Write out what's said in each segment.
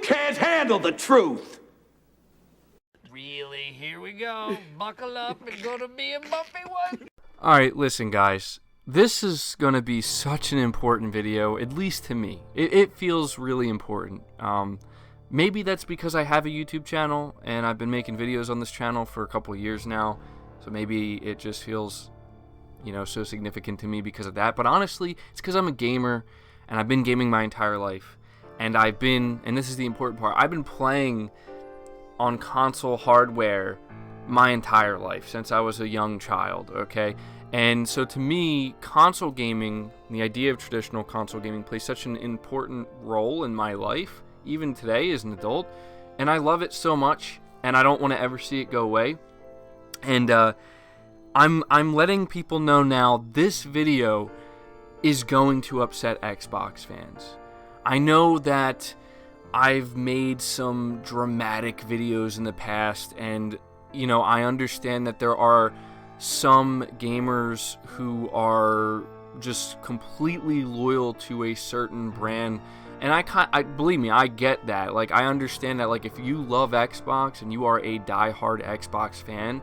can't handle the truth. Really, here we go. Buckle up, it's gonna be a bumpy one. Alright, listen guys. This is going to be such an important video, at least to me. It feels really important. Maybe that's because I have a YouTube channel, and I've been making videos on this channel for a couple of years now. So maybe it just feels, you know, so significant to me because of that. But honestly, it's because I'm a gamer, and I've been gaming my entire life. And and this is the important part, I've been playing on console hardware my entire life, since I was a young child, okay? And so to me, console gaming, the idea of traditional console gaming plays such an important role in my life, even today as an adult, and I love it so much, and I don't want to ever see it go away. And I'm letting people know now, this video is going to upset Xbox fans. I know that I've made some dramatic videos in the past, and you know, I understand that there are some gamers who are just completely loyal to a certain brand, and I believe me, I get that. Like, I understand that, like, if you love Xbox and you are a die-hard Xbox fan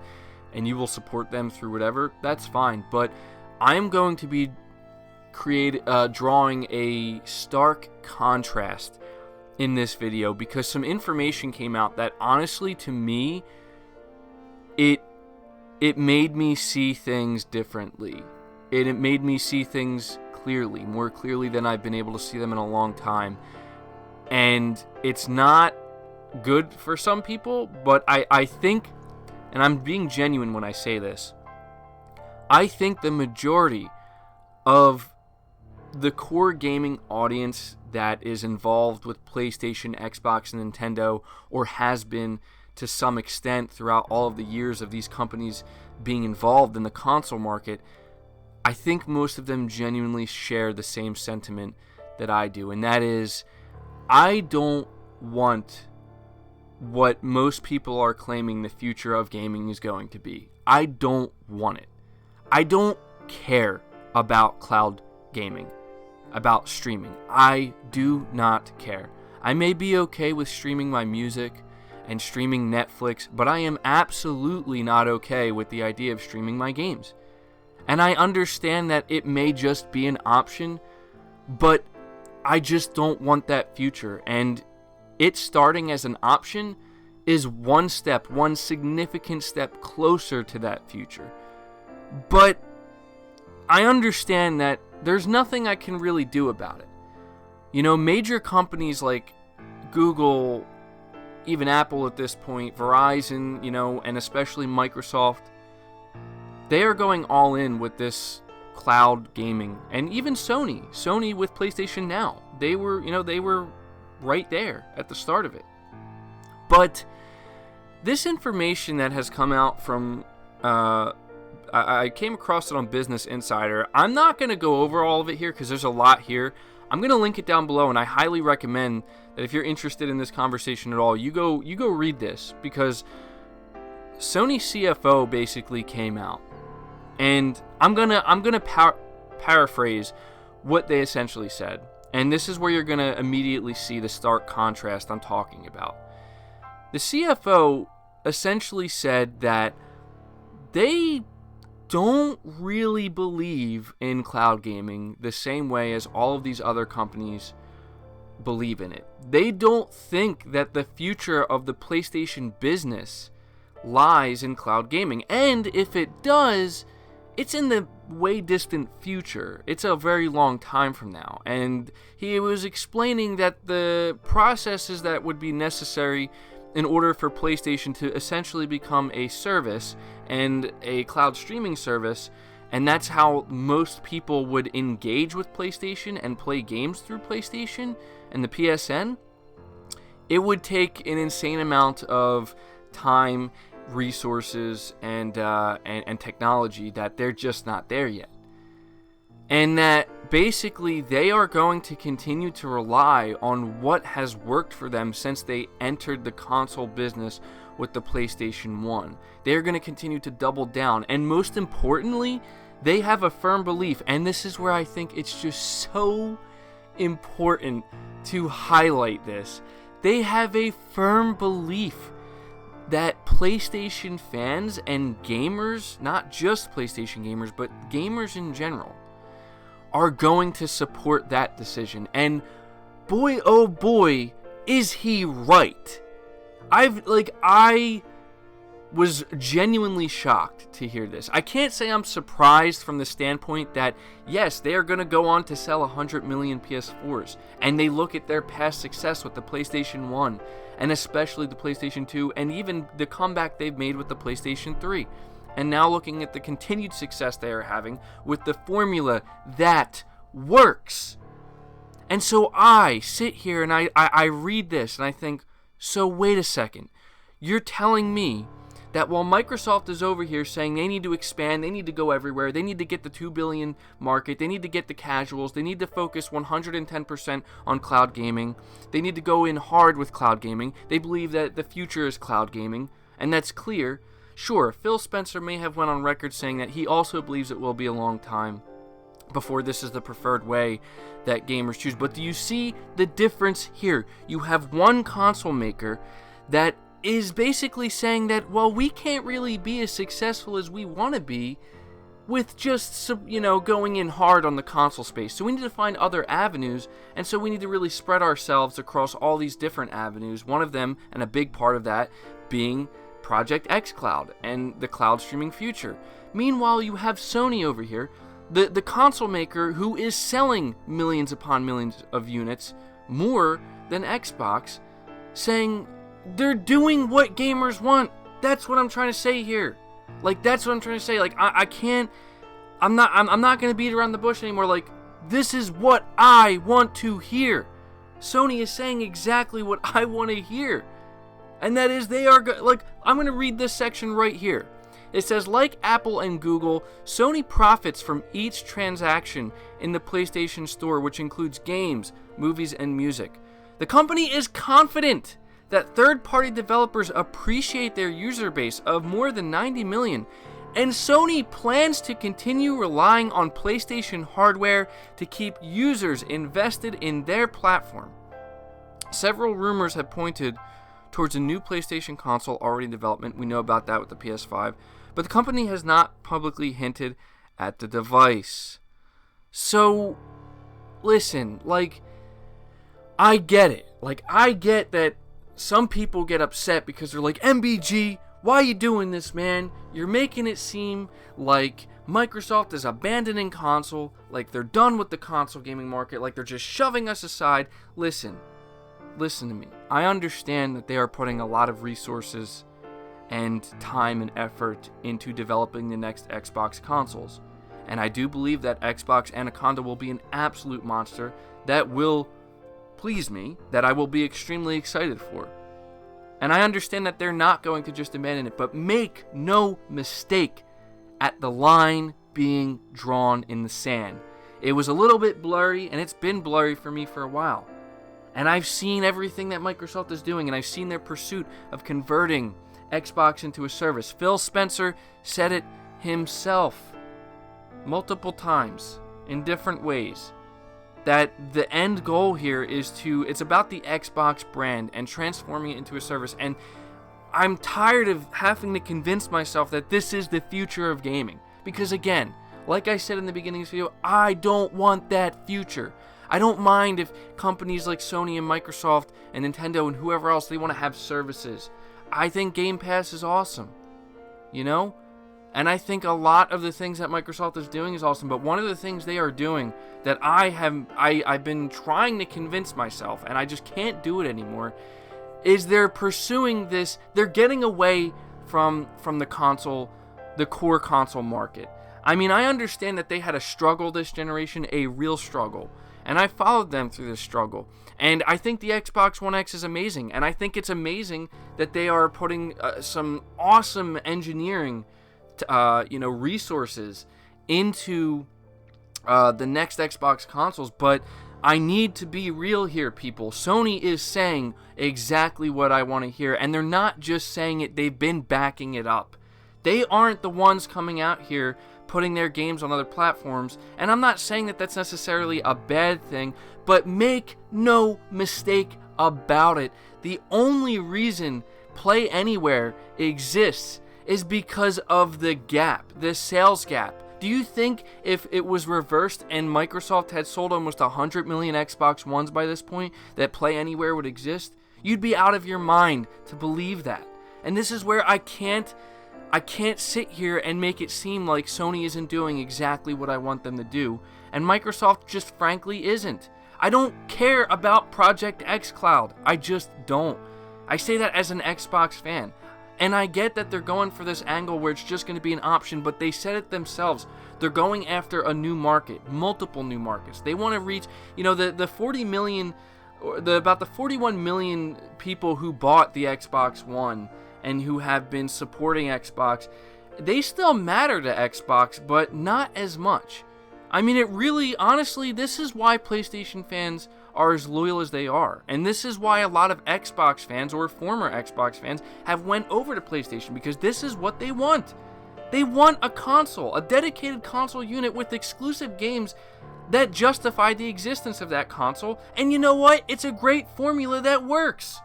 and you will support them through whatever, that's fine. But I am going to be drawing a stark contrast in this video, because some information came out that honestly, to me, it made me see things differently. It made me see things clearly, more clearly than I've been able to see them in a long time. And it's not good for some people, but I think, and I'm being genuine when I say this, I think the majority of the core gaming audience that is involved with PlayStation, Xbox, and Nintendo, or has been to some extent throughout all of the years of these companies being involved in the console market, I think most of them genuinely share the same sentiment that I do, and that is, I don't want what most people are claiming the future of gaming is going to be. I don't want it. I don't care about cloud gaming, about streaming. I do not care. I may be okay with streaming my music and streaming Netflix, but I am absolutely not okay with the idea of streaming my games. And I understand that it may just be an option, but I just don't want that future. And it starting as an option is one significant step closer to that future. But I understand that there's nothing I can really do about it. You know, major companies like Google, even Apple at this point, Verizon, you know, and especially Microsoft, they are going all in with this cloud gaming. And even Sony with PlayStation Now, they were right there at the start of it. But this information that has come out from, I came across it on Business Insider. I'm not going to go over all of it here because there's a lot here. I'm going to link it down below, and I highly recommend that if you're interested in this conversation at all, you go read this, because Sony CFO basically came out, and I'm gonna paraphrase what they essentially said, and this is where you're gonna immediately see the stark contrast I'm talking about. The CFO essentially said that they don't really believe in cloud gaming the same way as all of these other companies believe in it. They don't think that the future of the PlayStation business lies in cloud gaming. And if it does, it's in the way distant future. It's a very long time from now. And he was explaining that the processes that would be necessary in order for PlayStation to essentially become a service and a cloud streaming service, and that's how most people would engage with PlayStation and play games through PlayStation and the PSN, it would take an insane amount of time, resources, and technology that they're just not there yet. And that basically they are going to continue to rely on what has worked for them since they entered the console business with the PlayStation 1. They are going to continue to double down. And most importantly, they have a firm belief, and this is where I think it's just so important to highlight this. They have a firm belief that PlayStation fans and gamers, not just PlayStation gamers, but gamers in general, are going to support that decision. And boy, oh boy, is he right. I was genuinely shocked to hear this. I can't say I'm surprised from the standpoint that, yes, they are going to go on to sell 100 million PS4s, and they look at their past success with the PlayStation 1, and especially the PlayStation 2, and even the comeback they've made with the PlayStation 3, and now looking at the continued success they are having with the formula that works. And so I sit here and I read this and I think, so wait a second, you're telling me that while Microsoft is over here saying they need to expand, they need to go everywhere, they need to get the 2 billion market, they need to get the casuals, they need to focus 110% on cloud gaming, they need to go in hard with cloud gaming, they believe that the future is cloud gaming, and that's clear. Sure, Phil Spencer may have went on record saying that he also believes it will be a long time before this is the preferred way that gamers choose. But do you see the difference here? You have one console maker that is basically saying that, well, we can't really be as successful as we want to be with just, going in hard on the console space. So we need to find other avenues, and so we need to really spread ourselves across all these different avenues. One of them, and a big part of that, being Project xCloud and the cloud streaming future. Meanwhile, you have Sony over here, the console maker who is selling millions upon millions of units, more than Xbox, saying they're doing what gamers want. That's what I'm trying to say here. That's what I'm trying to say. I can't, I'm not going to beat around the bush anymore. This is what I want to hear. Sony is saying exactly what I want to hear. And that is, they are, I'm going to read this section right here. It says, like Apple and Google, Sony profits from each transaction in the PlayStation Store, which includes games, movies, and music. The company is confident that third-party developers appreciate their user base of more than 90 million, and Sony plans to continue relying on PlayStation hardware to keep users invested in their platform. Several rumors have pointed towards a new PlayStation console already in development. We know about that with the PS5, but the company has not publicly hinted at the device. So, listen, I get it. I get that some people get upset because they're like, MBG, why are you doing this, man? You're making it seem like Microsoft is abandoning console, like they're done with the console gaming market, like they're just shoving us aside. Listen to me. I understand that they are putting a lot of resources and time and effort into developing the next Xbox consoles. And I do believe that Xbox Anaconda will be an absolute monster that will please me, that I will be extremely excited for. And I understand that they're not going to just abandon it, but make no mistake at the line being drawn in the sand. It was a little bit blurry, and it's been blurry for me for a while. And I've seen everything that Microsoft is doing, and I've seen their pursuit of converting Xbox into a service. Phil Spencer said it himself multiple times in different ways, that the end goal here is it's about the Xbox brand and transforming it into a service. And I'm tired of having to convince myself that this is the future of gaming. Because again, like I said in the beginning of this video, I don't want that future. I don't mind if companies like Sony and Microsoft and Nintendo and whoever else, they want to have services. I think Game Pass is awesome, And I think a lot of the things that Microsoft is doing is awesome. But one of the things they are doing that I've been trying to convince myself, and I just can't do it anymore, is they're pursuing this. They're getting away from the core console market. I mean, I understand that they had a struggle this generation, a real struggle. And I followed them through this struggle. And I think the Xbox One X is amazing. And I think it's amazing that they are putting some awesome engineering resources into the next Xbox consoles. But I need to be real here, people. Sony is saying exactly what I want to hear. And they're not just saying it, they've been backing it up. They aren't the ones coming out here putting their games on other platforms, and I'm not saying that that's necessarily a bad thing, but make no mistake about it. The only reason Play Anywhere exists is because of the gap, the sales gap. Do you think if it was reversed and Microsoft had sold almost 100 million Xbox Ones by this point, that Play Anywhere would exist? You'd be out of your mind to believe that. And this is where I can't sit here and make it seem like Sony isn't doing exactly what I want them to do, and Microsoft just frankly isn't. I don't care about Project xCloud. I just don't. I say that as an Xbox fan. And I get that they're going for this angle where it's just going to be an option, but they said it themselves. They're going after a new market, multiple new markets. They want to reach, the 40 million, about the 41 million people who bought the Xbox One and who have been supporting Xbox. They still matter to Xbox, but not as much. I mean, it really, honestly, this is why PlayStation fans are as loyal as they are. And this is why a lot of Xbox fans or former Xbox fans have went over to PlayStation, because this is what they want. They want a console, a dedicated console unit with exclusive games that justify the existence of that console. And you know what? It's a great formula that works.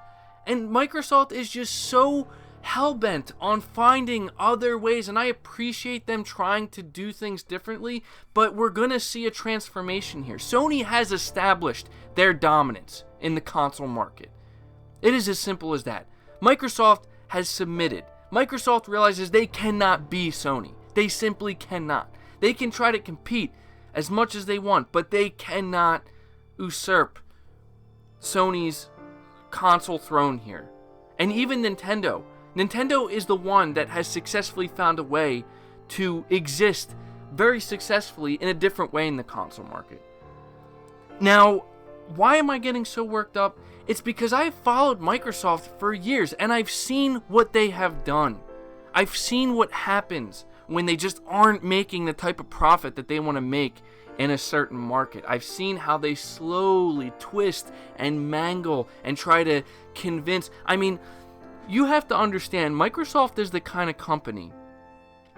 And Microsoft is just so hellbent on finding other ways, and I appreciate them trying to do things differently, but we're going to see a transformation here. Sony has established their dominance in the console market. It is as simple as that. Microsoft has submitted. Microsoft realizes they cannot be Sony. They simply cannot. They can try to compete as much as they want, but they cannot usurp Sony's console throne here. And even Nintendo is the one that has successfully found a way to exist very successfully in a different way in the console market. Now, why am I getting so worked up? It's because I've followed Microsoft for years, and I've seen what they have done. I've seen what happens when they just aren't making the type of profit that they want to make in a certain market. I've seen how they slowly twist and mangle and try to convince. I mean, you have to understand, Microsoft is the kind of company,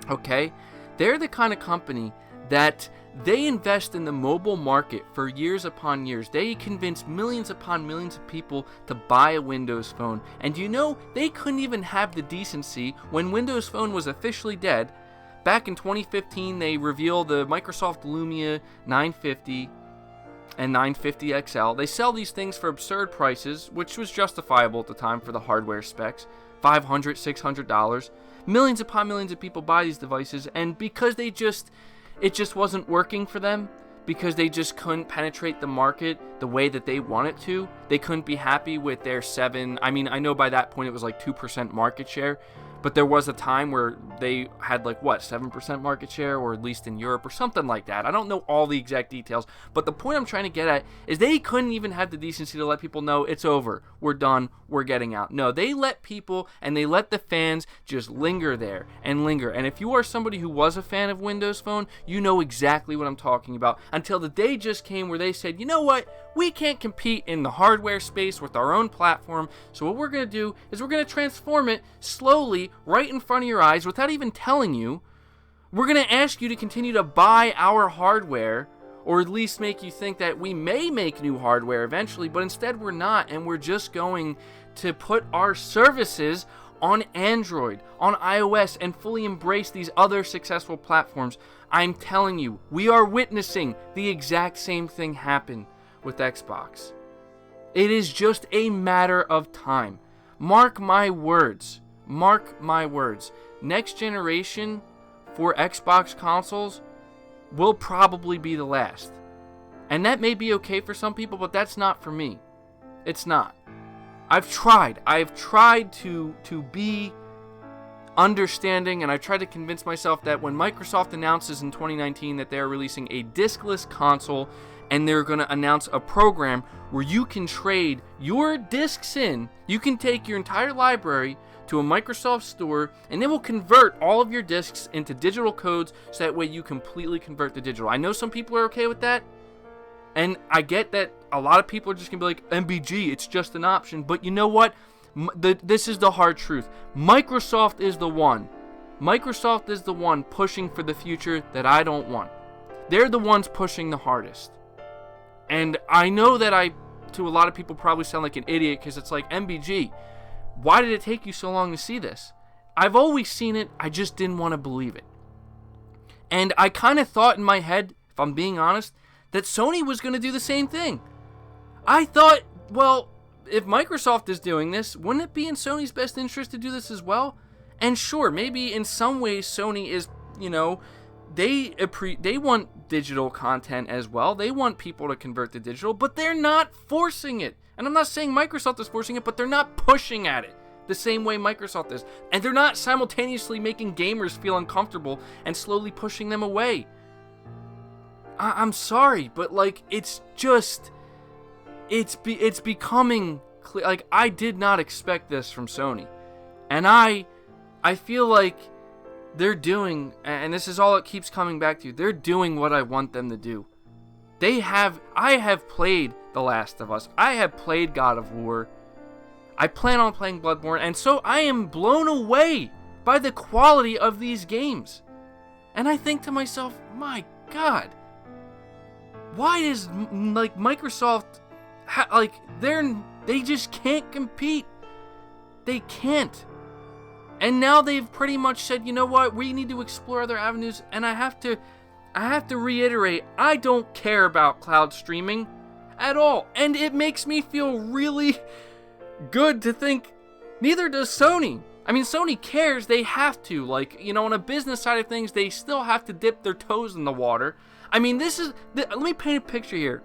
okay? They're the kind of company that they invest in the mobile market for years upon years. They convince millions upon millions of people to buy a Windows Phone. And they couldn't even have the decency, when Windows Phone was officially dead. Back in 2015, they revealed the Microsoft Lumia 950 and 950 XL. They sell these things for absurd prices, which was justifiable at the time for the hardware specs. $500, $600. Millions upon millions of people buy these devices, and because it just wasn't working for them, because they just couldn't penetrate the market the way that they wanted to, they couldn't be happy with their I know by that point it was like 2% market share, but there was a time where they had 7% market share, or at least in Europe or something like that. I don't know all the exact details, but the point I'm trying to get at is they couldn't even have the decency to let people know it's over, we're done, we're getting out. No, they let people and they let the fans just linger there and linger. And if you are somebody who was a fan of Windows Phone, you know exactly what I'm talking about, until the day just came where they said, you know what, we can't compete in the hardware space with our own platform, so what we're going to do is we're going to transform it slowly right in front of your eyes without even telling you. We're going to ask you to continue to buy our hardware, or at least make you think that we may make new hardware eventually, but instead we're not, and we're just going to put our services on Android, on iOS, and fully embrace these other successful platforms. I'm telling you, we are witnessing the exact same thing happen with Xbox. It is just a matter of time. Mark my words. Mark my words. Next generation for Xbox consoles will probably be the last. And that may be okay for some people, but that's not for me. It's not. I've tried to be understanding, and I tried to convince myself that when Microsoft announces in 2019 that they're releasing a diskless console, and they're going to announce a program where you can trade your discs in, you can take your entire library to a Microsoft store, and it will convert all of your discs into digital codes, so that way you completely convert the digital. I know some people are okay with that, and I get that a lot of people are just going to be like, MBG, it's just an option. But you know what? This is the hard truth. Microsoft is the one. Microsoft is the one pushing for the future that I don't want. They're the ones pushing the hardest. And I know that I to a lot of people probably sound like an idiot because it's like, MBG, why did it take you so long to see this? I've always seen it, I just didn't want to believe it. And I kind of thought in my head, if I'm being honest, that Sony was going to do the same thing. I thought, well, if Microsoft is doing this, wouldn't it be in Sony's best interest to do this as well? And sure, maybe in some ways Sony is, they want digital content as well. They want people to convert to digital, but they're not forcing it. And I'm not saying Microsoft is forcing it, but they're not pushing at it the same way Microsoft is. And they're not simultaneously making gamers feel uncomfortable and slowly pushing them away. I'm sorry, but like, it's just, it's becoming clear. Like, I did not expect this from Sony. And I feel like they're doing, and this is all it keeps coming back to, they're doing what I want them to do. I have played The Last of Us. I have played God of War. I plan on playing Bloodborne, and so I am blown away by the quality of these games. And I think to myself, my God, why is like Microsoft they just can't compete. They can't. And now they've pretty much said, you know what, we need to explore other avenues. And I have to reiterate, I don't care about cloud streaming at all. And it makes me feel really good to think neither does Sony. I mean, Sony cares, they have to. Like, on a business side of things, they still have to dip their toes in the water. I mean, let me paint a picture here.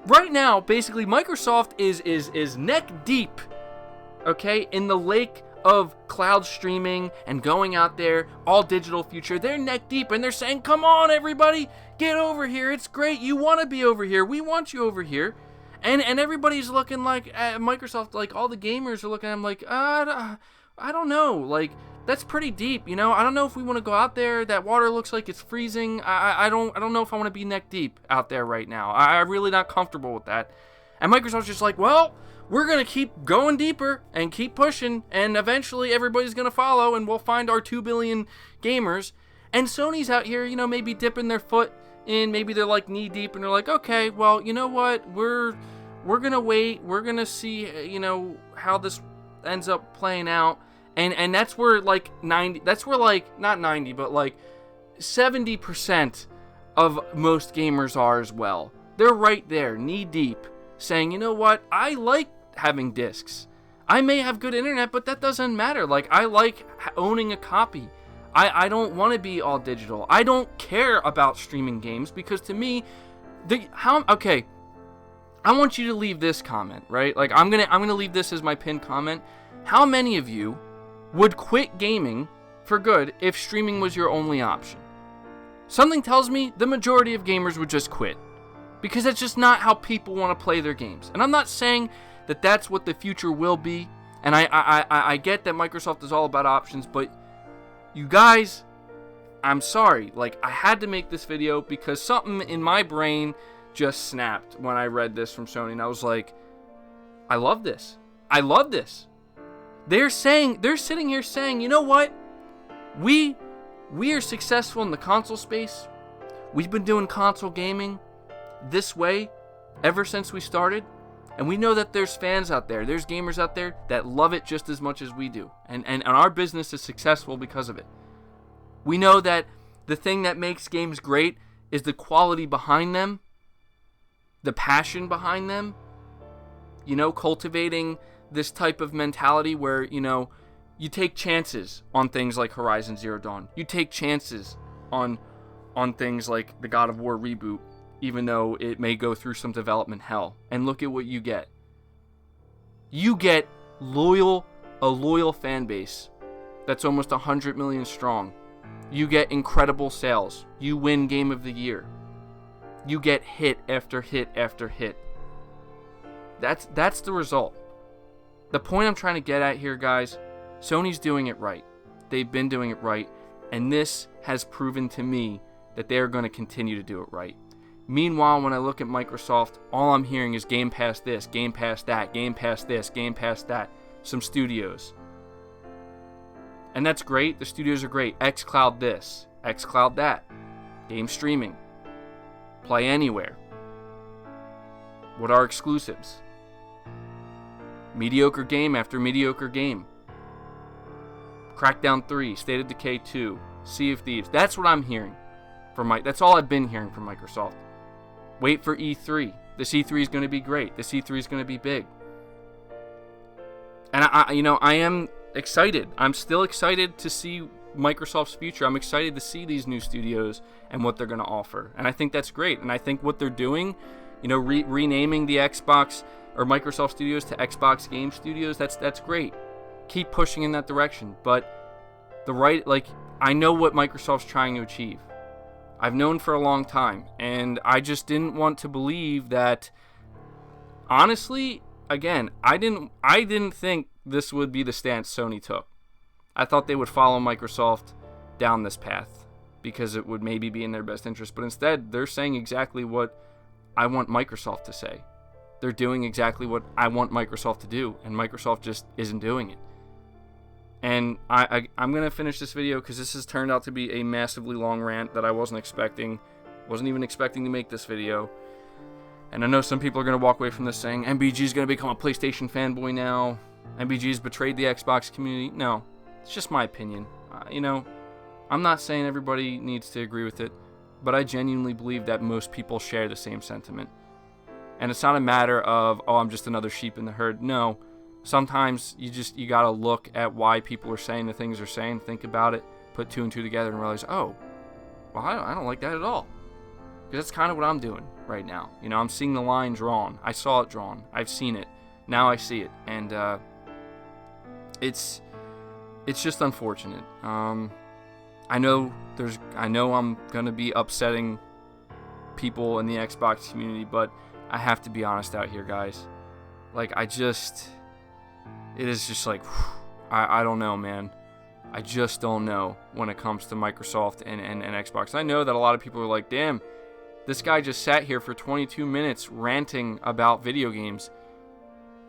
Right now, basically, Microsoft is neck deep, okay, in the lake of cloud streaming and going out there, all digital future. They're neck deep, and they're saying, come on, everybody, get over here. It's great. You want to be over here. We want you over here. And everybody's looking like at Microsoft, like all the gamers are looking at them like, I don't know, like that's pretty deep, I don't know if we want to go out there. That water looks like it's freezing. I don't know if I want to be neck deep out there right now. I'm really not comfortable with that. And Microsoft's just like, well, we're gonna keep going deeper and keep pushing, and eventually everybody's gonna follow, and we'll find our 2 billion gamers. And Sony's out here, maybe dipping their foot in, maybe they're like knee deep, and they're like, okay, well, you know what, we're gonna wait, we're gonna see, how this ends up playing out, and that's where like 90, that's where like not 90, but like 70% of most gamers are as well. They're right there, knee deep, saying, you know what, I like having discs. I may have good internet, but that doesn't matter. Like, I like owning a copy. I don't want to be all digital. I don't care about streaming games because to me, okay, I want you to leave this comment, right? Like, I'm gonna leave this as my pinned comment. How many of you would quit gaming for good if streaming was your only option? Something tells me the majority of gamers would just quit because that's just not how people want to play their games. And I'm not saying that that's what the future will be. And I get that Microsoft is all about options, but you guys, I'm sorry. Like, I had to make this video because something in my brain just snapped when I read this from Sony, and I was like, I love this. I love this. They're sitting here saying, you know what? We are successful in the console space. We've been doing console gaming this way ever since we started. And we know that there's fans out there, there's gamers out there that love it just as much as we do. And our business is successful because of it. We know that the thing that makes games great is the quality behind them, the passion behind them, cultivating this type of mentality where, you take chances on things like Horizon Zero Dawn. You take chances on things like the God of War reboot, even though it may go through some development hell. And look at what you get. You get a loyal fan base that's almost 100 million strong. You get incredible sales. You win Game of the Year. You get hit after hit after hit. That's the result. The point I'm trying to get at here, guys, Sony's doing it right. They've been doing it right. And this has proven to me that they're going to continue to do it right. Meanwhile, when I look at Microsoft, all I'm hearing is Game Pass this, Game Pass that, Game Pass this, Game Pass that. Some studios. And that's great. The studios are great. xCloud this, xCloud that. Game streaming. Play anywhere. What are exclusives? mediocre game after mediocre game. Crackdown 3, State of Decay 2, Sea of Thieves. That's what I'm hearing from that's all I've been hearing from Microsoft. Wait for E3. This E3 is going to be great. This E3 is going to be big. And I am excited. I'm still excited to see Microsoft's future. I'm excited to see these new studios and what they're going to offer. And I think that's great. And I think what they're doing, renaming the Xbox or Microsoft Studios to Xbox Game Studios, that's great. Keep pushing in that direction. But I know what Microsoft's trying to achieve. I've known for a long time, and I just didn't want to believe that. Honestly, again, I didn't think this would be the stance Sony took. I thought they would follow Microsoft down this path because it would maybe be in their best interest, but instead they're saying exactly what I want Microsoft to say. They're doing exactly what I want Microsoft to do, and Microsoft just isn't doing it. And I'm going to finish this video because this has turned out to be a massively long rant that I wasn't expecting. Wasn't even expecting to make this video. And I know some people are going to walk away from this saying, MBG's going to become a PlayStation fanboy now. MBG's betrayed the Xbox community. No, it's just my opinion. I'm not saying everybody needs to agree with it, but I genuinely believe that most people share the same sentiment. And it's not a matter of, I'm just another sheep in the herd. No. Sometimes you gotta look at why people are saying the things they're saying, think about it, put two and two together, and realize, I don't like that at all. Because that's kind of what I'm doing right now. I'm seeing the line drawn. I saw it drawn. I've seen it. Now I see it, and it's just unfortunate. I know I'm gonna be upsetting people in the Xbox community, but I have to be honest out here, guys. It is just like, I don't know, man. I just don't know when it comes to Microsoft and Xbox. I know that a lot of people are like, damn, this guy just sat here for 22 minutes ranting about video games.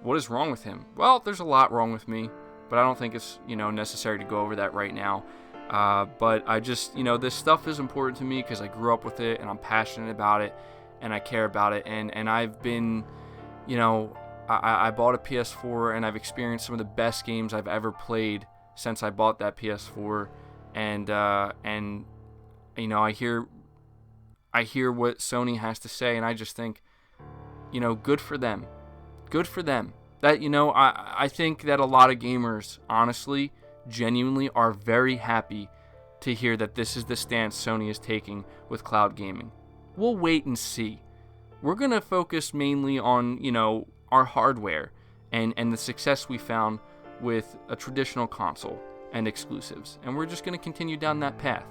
What is wrong with him? Well, there's a lot wrong with me, but I don't think it's, necessary to go over that right now. But I just, this stuff is important to me because I grew up with it and I'm passionate about it and I care about it. And I've been, I bought a PS4 and I've experienced some of the best games I've ever played since I bought that PS4. And I hear what Sony has to say, and I just think, good for them. Good for them. That, I think that a lot of gamers, honestly, genuinely are very happy to hear that this is the stance Sony is taking with cloud gaming. We'll wait and see. We're going to focus mainly on, our hardware and the success we found with a traditional console and exclusives. And we're just going to continue down that path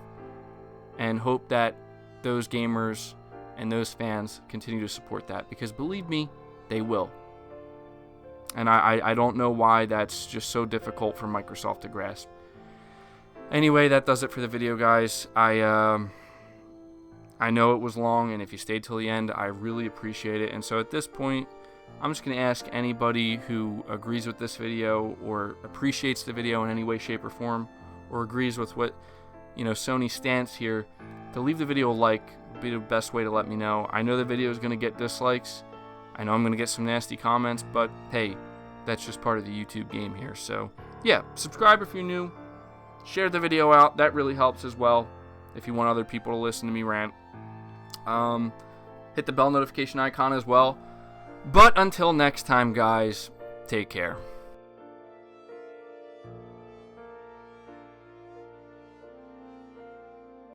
and hope that those gamers and those fans continue to support that, because believe me, they will. And I don't know why that's just so difficult for Microsoft to grasp. Anyway, that does it for the video, guys. I know it was long, and if you stayed till the end, I really appreciate it. And so at this point, I'm just going to ask anybody who agrees with this video or appreciates the video in any way, shape, or form, or agrees with what, Sony's stance here, to leave the video a like. Would be the best way to let me know. I know the video is going to get dislikes. I know I'm going to get some nasty comments, but hey, that's just part of the YouTube game here. So yeah, subscribe if you're new. Share the video out. That really helps as well if you want other people to listen to me rant. Hit the bell notification icon as well. But until next time, guys, take care.